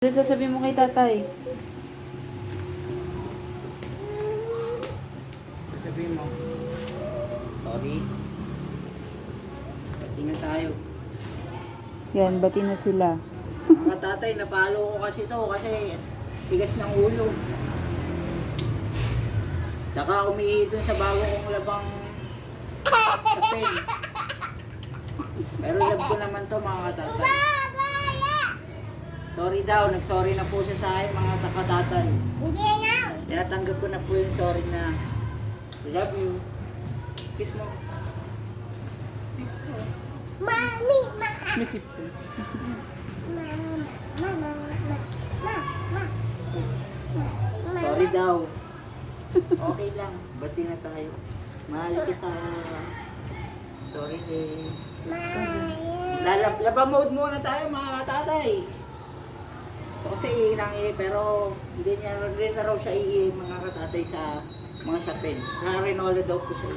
Ano sasabihin mo kay tatay? Sabihin mo, sorry. Pati na tayo. Yan, bati na sila. Mga tatay, napalo ko kasi to kasi tigas ng ulo. Tsaka umihi dun sa bago kong labang kapel. Pero love ko naman to mga tatay. Sorry daw, nag-sorry na po siya sa akin mga takatatay. Hindi na. Tinatanggap ko na po yung sorry na love you. Kiss mo. Kiss mo. Mami, Misip ko. Sorry daw. Okay lang. Bati na tayo. Mahal kita. Sorry din. Laba mode muna tayo mga tatay. Kasi iinang pero hindi na raw siya mga katatay sa mga sapin. Sa Renola daw po siya